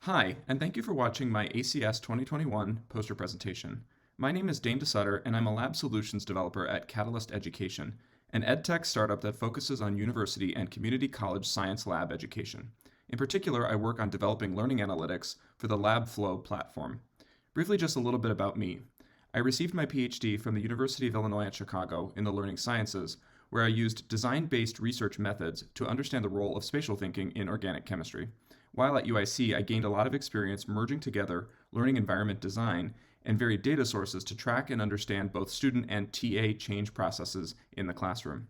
Hi, and thank you for watching my ACS 2021 poster presentation. My name is Dane DeSutter, and I'm a lab solutions developer at Catalyst Education, an edtech startup that focuses on university and community college science lab education. In particular, I work on developing learning analytics for the LabFlow platform. Briefly, just a little bit about me. I received my PhD from the University of Illinois at Chicago in the learning sciences, where I used design-based research methods to understand the role of spatial thinking in organic chemistry. While at UIC, I gained a lot of experience merging together learning environment design and varied data sources to track and understand both student and TA change processes in the classroom.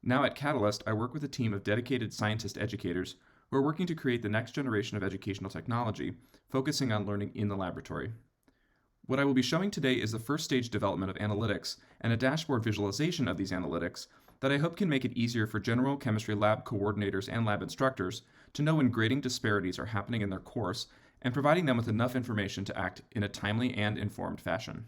Now at Catalyst, I work with a team of dedicated scientist educators who are working to create the next generation of educational technology, focusing on learning in the laboratory. What I will be showing today is the first stage development of analytics and a dashboard visualization of these analytics that I hope can make it easier for general chemistry lab coordinators and lab instructors to know when grading disparities are happening in their course and providing them with enough information to act in a timely and informed fashion.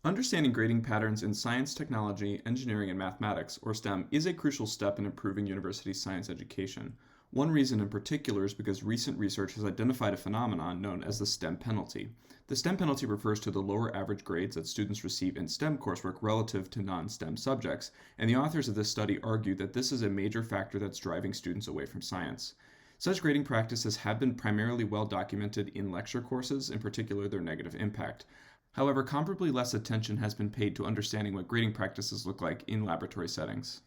Understanding grading patterns in science, technology, engineering, and mathematics, or STEM, is a crucial step in improving university science education. One reason in particular is because recent research has identified a phenomenon known as the STEM penalty. The STEM penalty refers to the lower average grades that students receive in STEM coursework relative to non-STEM subjects, and the authors of this study argue that this is a major factor that's driving students away from science. Such grading practices have been primarily well documented in lecture courses, in particular their negative impact. However, comparably less attention has been paid to understanding what grading practices look like in laboratory settings.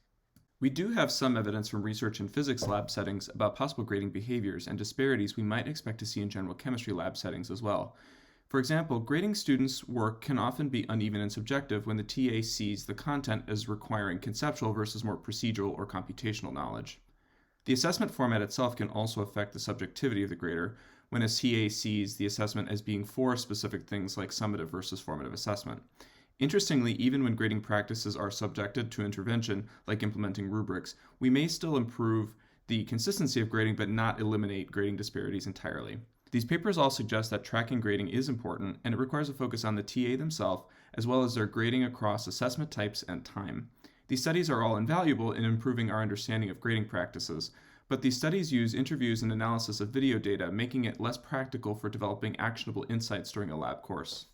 We do have some evidence from research in physics lab settings about possible grading behaviors and disparities we might expect to see in general chemistry lab settings as well. For example, grading students' work can often be uneven and subjective when the TA sees the content as requiring conceptual versus more procedural or computational knowledge. The assessment format itself can also affect the subjectivity of the grader when a TA sees the assessment as being for specific things like summative versus formative assessment. Interestingly, even when grading practices are subjected to intervention, like implementing rubrics, we may still improve the consistency of grading but not eliminate grading disparities entirely. These papers all suggest that tracking grading is important, and it requires a focus on the TA themselves, as well as their grading across assessment types and time. These studies are all invaluable in improving our understanding of grading practices, but these studies use interviews and analysis of video data, making it less practical for developing actionable insights during a lab course.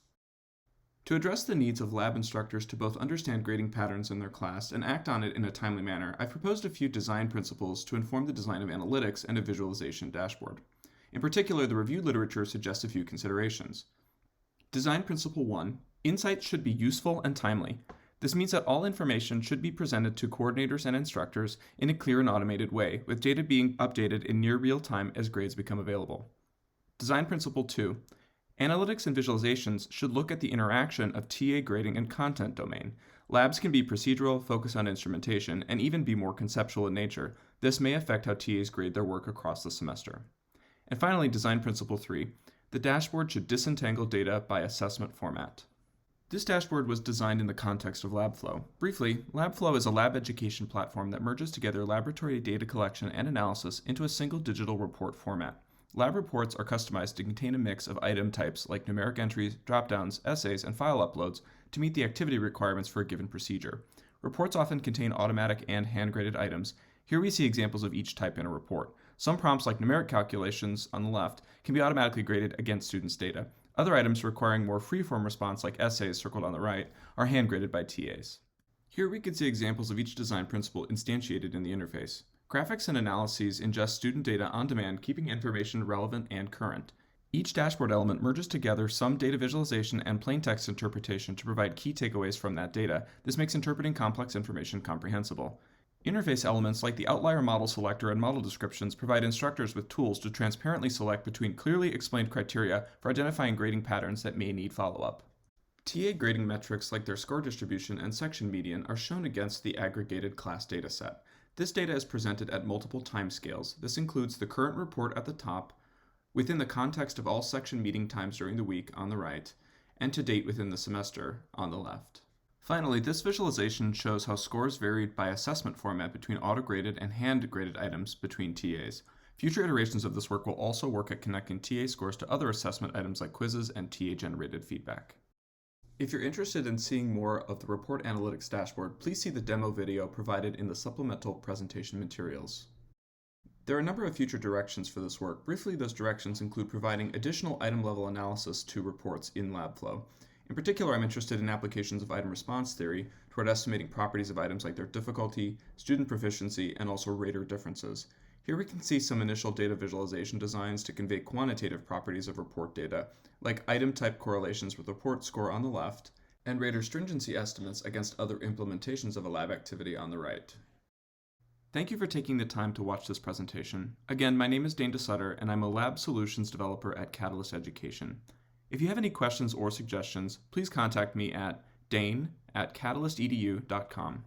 To address the needs of lab instructors to both understand grading patterns in their class and act on it in a timely manner, I've proposed a few design principles to inform the design of analytics and a visualization dashboard. In particular, the review literature suggests a few considerations. Design Principle 1. Insights should be useful and timely. This means that all information should be presented to coordinators and instructors in a clear and automated way, with data being updated in near real time as grades become available. Design Principle 2. Analytics and visualizations should look at the interaction of TA grading and content domain. Labs can be procedural, focus on instrumentation, and even be more conceptual in nature. This may affect how TAs grade their work across the semester. And finally, Design Principle 3. The dashboard should disentangle data by assessment format. This dashboard was designed in the context of LabFlow. Briefly, LabFlow is a lab education platform that merges together laboratory data collection and analysis into a single digital report format. Lab reports are customized to contain a mix of item types like numeric entries, dropdowns, essays, and file uploads to meet the activity requirements for a given procedure. Reports often contain automatic and hand-graded items. Here we see examples of each type in a report. Some prompts, like numeric calculations on the left, can be automatically graded against students' data. Other items requiring more free-form response, like essays circled on the right, are hand-graded by TAs. Here we can see examples of each design principle instantiated in the interface. Graphics and analyses ingest student data on demand, keeping information relevant and current. Each dashboard element merges together some data visualization and plain text interpretation to provide key takeaways from that data. This makes interpreting complex information comprehensible. Interface elements like the outlier model selector and model descriptions provide instructors with tools to transparently select between clearly explained criteria for identifying grading patterns that may need follow-up. TA grading metrics like their score distribution and section median are shown against the aggregated class dataset. This data is presented at multiple timescales. This includes the current report at the top, within the context of all section meeting times during the week on the right, and to date within the semester on the left. Finally, this visualization shows how scores varied by assessment format between auto-graded and hand-graded items between TAs. Future iterations of this work will also work at connecting TA scores to other assessment items like quizzes and TA-generated feedback. If you're interested in seeing more of the Report Analytics dashboard, please see the demo video provided in the supplemental presentation materials. There are a number of future directions for this work. Briefly, those directions include providing additional item-level analysis to reports in LabFlow. In particular, I'm interested in applications of item response theory toward estimating properties of items like their difficulty, student proficiency, and also rater differences. Here we can see some initial data visualization designs to convey quantitative properties of report data, like item type correlations with report score on the left, and rater stringency estimates against other implementations of a lab activity on the right. Thank you for taking the time to watch this presentation. Again, my name is Dane DeSutter, and I'm a lab solutions developer at Catalyst Education. If you have any questions or suggestions, please contact me at dane@catalystedu.com.